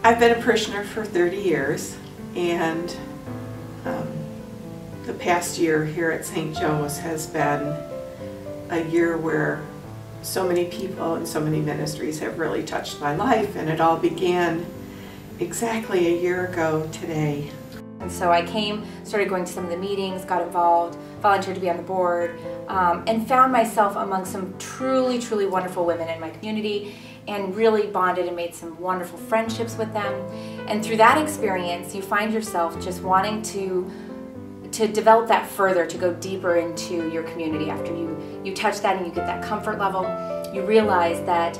I've been a parishioner for 30 years, and the past year here at St. Joe's has been a year where so many people and so many ministries have really touched my life, and it all began exactly a year ago today. And so I came, started going to some of the meetings, got involved, volunteered to be on the board, and found myself among some truly, truly wonderful women in my community, and really bonded and made some wonderful friendships with them. And through that experience, you find yourself just wanting to develop that further, to go deeper into your community. After you touch that and you get that comfort level, you realize that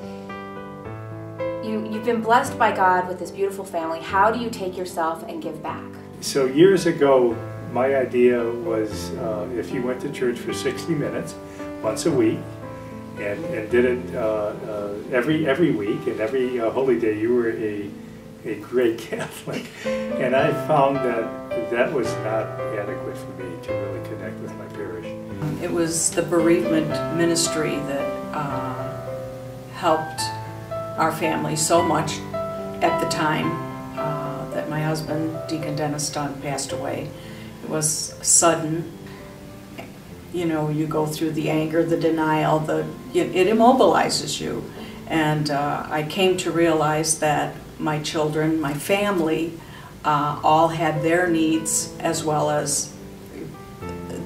you've been blessed by God with this beautiful family. How do you take yourself and give back? So years ago, my idea was if you went to church for 60 minutes once a week and did it every week and every holy day, you were a great Catholic. And I found that was not adequate for me to really connect with my parish. It was the bereavement ministry that helped our family so much at the time that my husband, Deacon Dennis Dunn, passed away. It was sudden. You know, you go through the anger, the denial, it immobilizes you. And I came to realize that my children, my family, all had their needs, as well as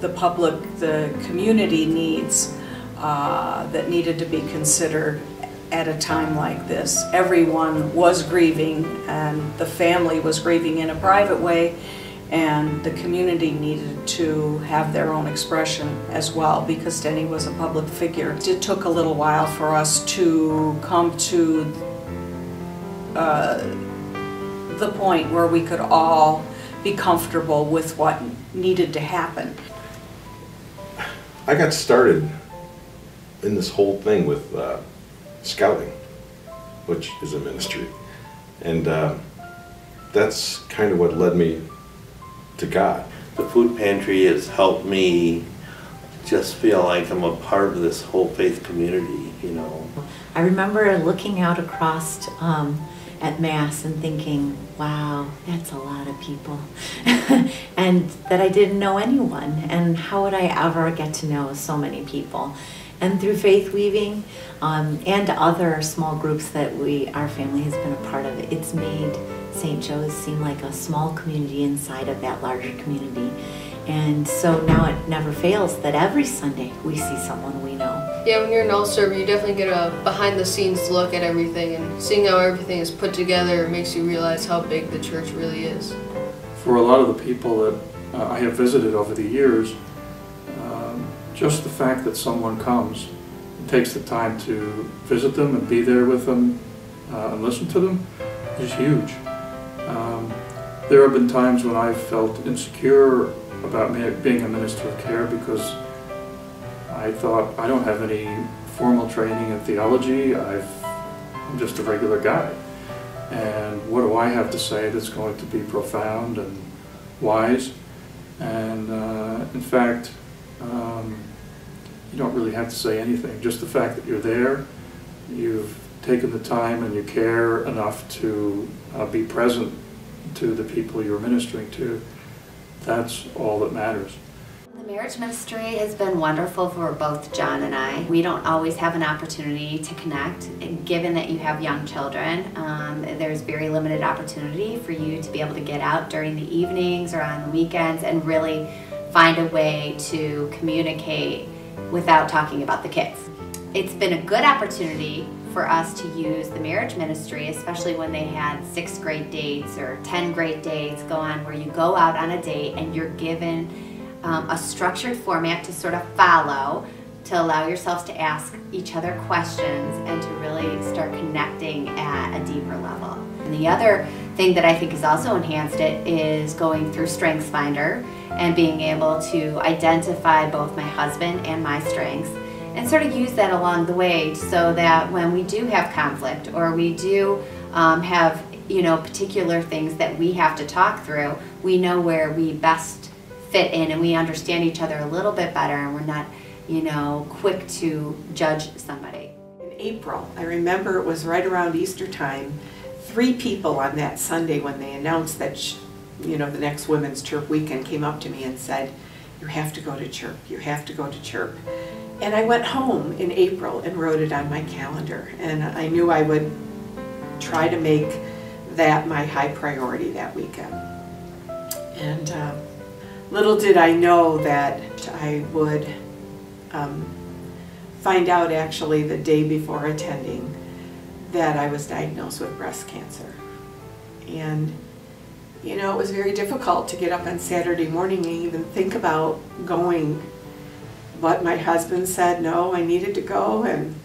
the public, the community needs that needed to be considered at a time like this. Everyone was grieving, and the family was grieving in a private way, and the community needed to have their own expression as well, because Denny was a public figure. It took a little while for us to come to the point where we could all be comfortable with what needed to happen. I got started in this whole thing with scouting, which is a ministry, and that's kind of what led me to God. The food pantry has helped me just feel like I'm a part of this whole faith community, you know. I remember looking out across at Mass and thinking, wow, that's a lot of people. And that I didn't know anyone, and how would I ever get to know so many people? And through faith weaving and other small groups that our family has been a part of, it's made St. Joe's seem like a small community inside of that larger community. And so now it never fails that every Sunday we see someone we know. Yeah, when you're an all-server, you definitely get a behind-the-scenes look at everything, and seeing how everything is put together makes you realize how big the church really is. For a lot of the people that I have visited over the years, just the fact that someone comes and takes the time to visit them and be there with them and listen to them is huge. There have been times when I've felt insecure about being a minister of care because I thought, I don't have any formal training in theology, I'm just a regular guy. And what do I have to say that's going to be profound and wise? And in fact, you don't really have to say anything. Just the fact that you're there, you've taken the time and you care enough to be present to the people you're ministering to, that's all that matters. The marriage ministry has been wonderful for both John and I. We don't always have an opportunity to connect, and given that you have young children, there's very limited opportunity for you to be able to get out during the evenings or on the weekends and really find a way to communicate without talking about the kids. It's been a good opportunity for us to use the marriage ministry, especially when they had 6 great dates or 10 great dates go on, where you go out on a date and you're given a structured format to sort of follow, to allow yourselves to ask each other questions and to really start connecting at a deeper level. And the other thing that I think has also enhanced it is going through StrengthsFinder and being able to identify both my husband and my strengths and sort of use that along the way, so that when we do have conflict or we do have, you know, particular things that we have to talk through, we know where we best fit in and we understand each other a little bit better, and we're not, you know, quick to judge somebody. In April, I remember it was right around Easter time, 3 people on that Sunday when they announced that, the next Women's Chirp weekend came up to me and said, "You have to go to Chirp, you have to go to Chirp." And I went home in April and wrote it on my calendar. And I knew I would try to make that my high priority that weekend. And little did I know that I would find out actually the day before attending that I was diagnosed with breast cancer. And it was very difficult to get up on Saturday morning and even think about going. But my husband said no, I needed to go, and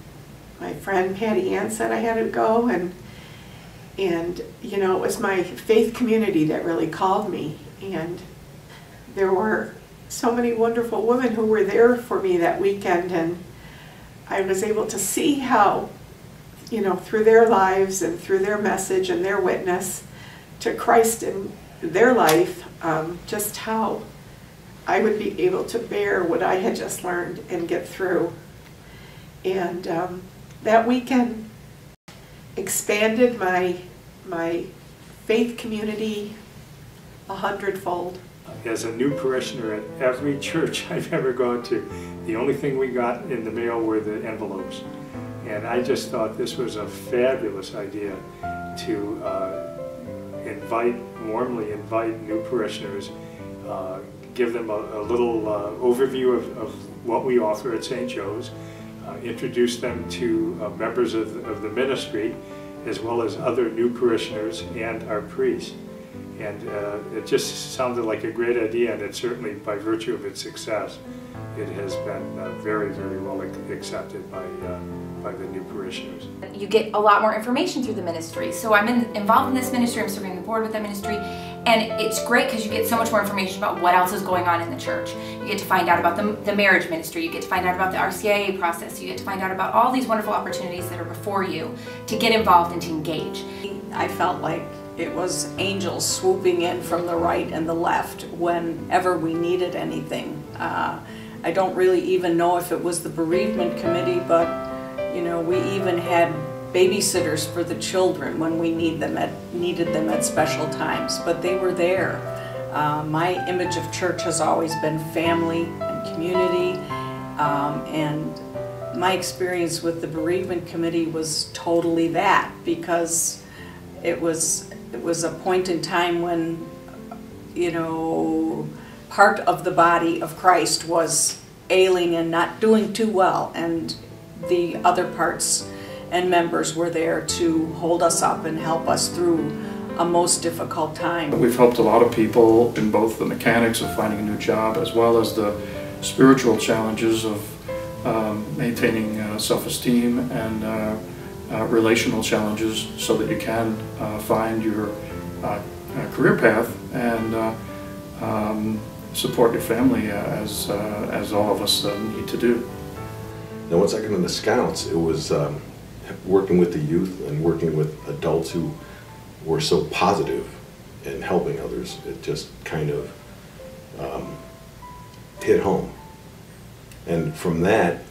my friend Patty Ann said I had to go, and it was my faith community that really called me. And there were so many wonderful women who were there for me that weekend, and I was able to see how, through their lives and through their message and their witness to Christ in their life, just how I would be able to bear what I had just learned and get through. And that weekend expanded my faith community 100-fold. As a new parishioner at every church I've ever gone to, the only thing we got in the mail were the envelopes. And I just thought this was a fabulous idea to warmly invite new parishioners, give them a little overview of what we offer at St. Joe's, introduce them to members of the ministry, as well as other new parishioners and our priests. And it just sounded like a great idea, and it certainly, by virtue of its success, it has been very, very well accepted by the new parishioners. You get a lot more information through the ministry. So I'm involved in this ministry, I'm serving the board with that ministry, and it's great because you get so much more information about what else is going on in the church. You get to find out about the marriage ministry, you get to find out about the RCIA process, you get to find out about all these wonderful opportunities that are before you to get involved and to engage. I felt like it was angels swooping in from the right and the left whenever we needed anything. I don't really even know if it was the bereavement committee, but we even had babysitters for the children when we needed them at special times, but they were there. My image of church has always been family and community, and my experience with the bereavement committee was totally that, because it was a point in time when part of the body of Christ was ailing and not doing too well, and the other parts and members were there to hold us up and help us through a most difficult time. We've helped a lot of people in both the mechanics of finding a new job as well as the spiritual challenges of maintaining self-esteem and relational challenges so that you can find your career path and support your family as all of us need to do. Now, once I got into Scouts, it was working with the youth and working with adults who were so positive in helping others. It just kind of hit home. And from that,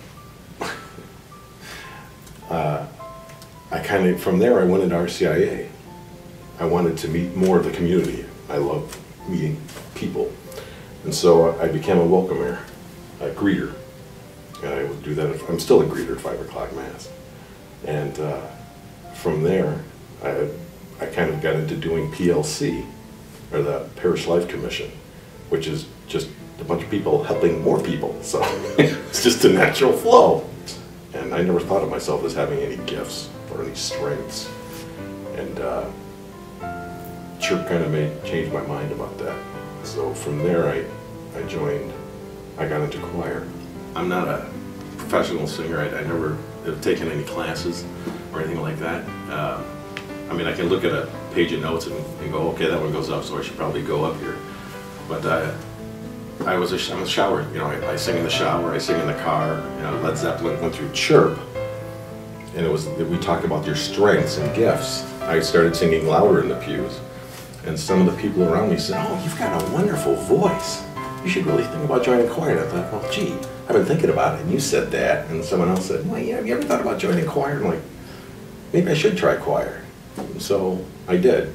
from there I went into RCIA. I wanted to meet more of the community. I love meeting people. And so I became a welcomer, a greeter. And I would do that. I'm still a greeter at 5 o'clock Mass. And from there, I kind of got into doing PLC, or the Parish Life Commission, which is just a bunch of people helping more people. So it's just a natural flow. And I never thought of myself as having any gifts or any strengths. And Chirp kind of changed my mind about that. So from there, I got into choir. I'm not a professional singer. I never have taken any classes or anything like that. I mean, I can look at a page of notes and go, okay, that one goes up, so I should probably go up here. But I'm a shower. I sing in the shower, I sing in the car. Led Zeppelin went through Chirp, and we talked about your strengths and gifts. I started singing louder in the pews, and some of the people around me said, "Oh, you've got a wonderful voice. You should really think about joining choir." And I thought, well, gee, I've been thinking about it, and you said that. And someone else said, well, yeah, have you ever thought about joining choir? And I'm like, maybe I should try choir. So I did,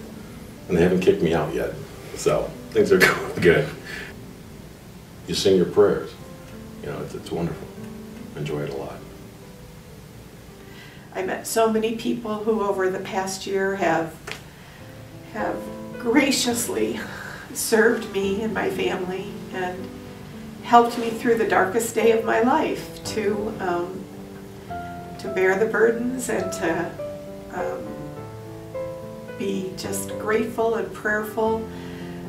and they haven't kicked me out yet. So things are going good. You sing your prayers. You know, it's wonderful. Enjoy it a lot. I met so many people who over the past year have graciously served me and my family and helped me through the darkest day of my life to bear the burdens and to be just grateful and prayerful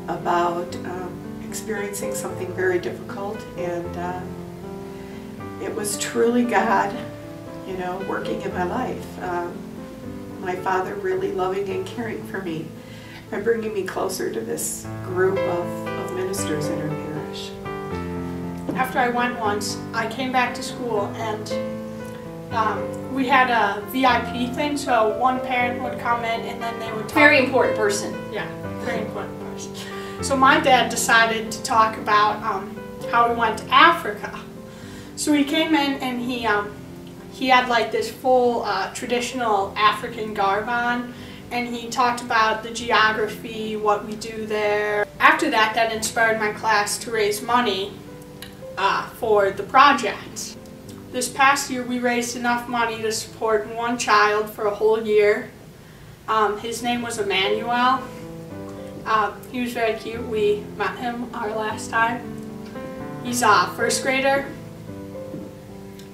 about experiencing something very difficult. And it was truly God, you know, working in my life. My father really loving and caring for me by bringing me closer to this group of ministers in our parish. After I went once, I came back to school and we had a VIP thing, so one parent would come in and then they would talk. Very important person. Yeah, very important person. So my dad decided to talk about how he went to Africa. So he came in and he had like this full traditional African garb on, and he talked about the geography, what we do there. After that, that inspired my class to raise money for the project. This past year, we raised enough money to support one child for a whole year. His name was Emmanuel. He was very cute. We met him our last time. He's a first grader,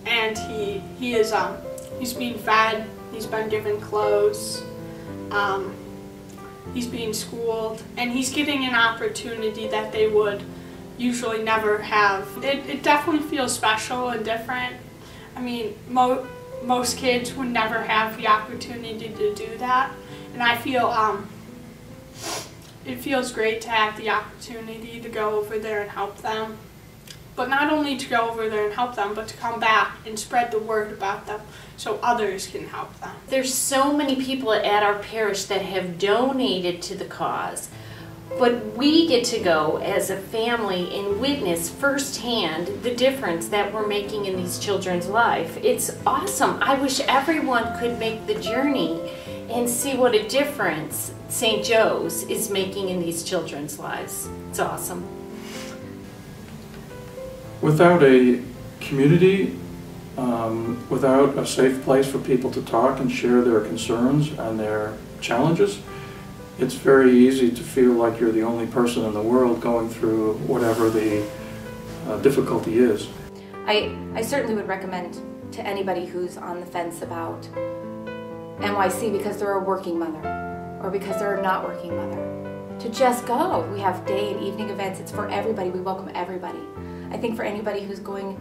and he's being fed. He's been given clothes. He's being schooled, and he's getting an opportunity that they would usually never have. It definitely feels special and different. I mean, most kids would never have the opportunity to do that, and I feel it feels great to have the opportunity to go over there and help them. But not only to go over there and help them, but to come back and spread the word about them so others can help them. There's so many people at our parish that have donated to the cause, but we get to go as a family and witness firsthand the difference that we're making in these children's life. It's awesome. I wish everyone could make the journey and see what a difference St. Joe's is making in these children's lives. It's awesome. Without a community, without a safe place for people to talk and share their concerns and their challenges, it's very easy to feel like you're the only person in the world going through whatever the difficulty is. I certainly would recommend to anybody who's on the fence about NYC because they're a working mother or because they're a not working mother to just go. We have day and evening events. It's for everybody. We welcome everybody. I think for anybody who's going,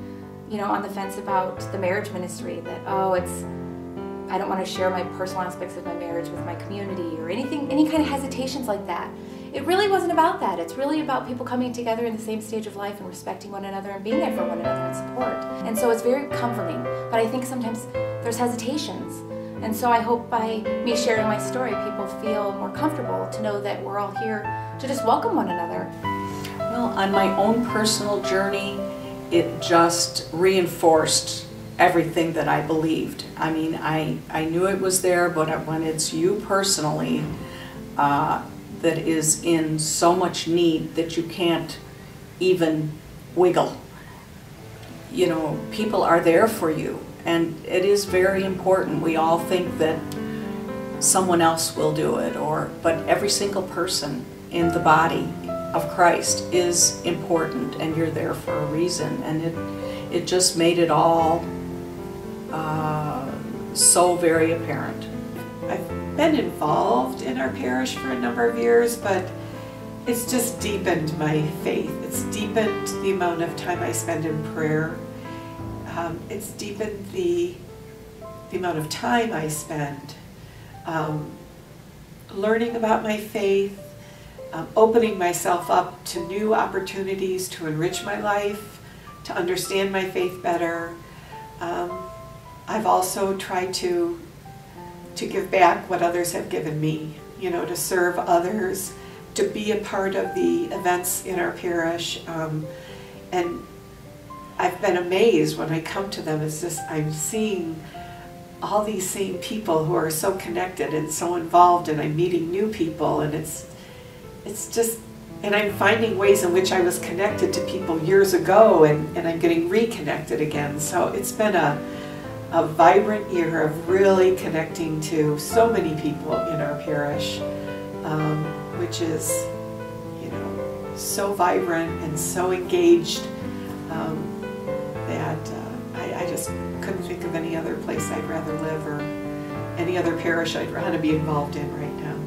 you know, on the fence about the marriage ministry, that, oh, I don't want to share my personal aspects of my marriage with my community or anything, any kind of hesitations like that. It really wasn't about that. It's really about people coming together in the same stage of life and respecting one another and being there for one another and support. And so it's very comforting, but I think sometimes there's hesitations. And so I hope by me sharing my story, people feel more comfortable to know that we're all here to just welcome one another. Well, on my own personal journey, it just reinforced everything that I believed. I mean, I knew it was there, but when it's you personally that is in so much need that you can't even wiggle, you know, people are there for you, and it is very important. We all think that someone else will do it, but every single person in the body of Christ is important, and you're there for a reason, and it just made it all so very apparent. I've been involved in our parish for a number of years, but it's just deepened my faith. It's deepened the amount of time I spend in prayer. It's deepened the amount of time I spend learning about my faith, opening myself up to new opportunities to enrich my life, to understand my faith better. I've also tried to give back what others have given me, you know, to serve others, to be a part of the events in our parish. And I've been amazed when I come to them. It's just, I'm seeing all these same people who are so connected and so involved, and I'm meeting new people, and it's just, and I'm finding ways in which I was connected to people years ago, and I'm getting reconnected again. So it's been a vibrant year of really connecting to so many people in our parish, which is, you know, so vibrant and so engaged that I just couldn't think of any other place I'd rather live or any other parish I'd rather be involved in right now.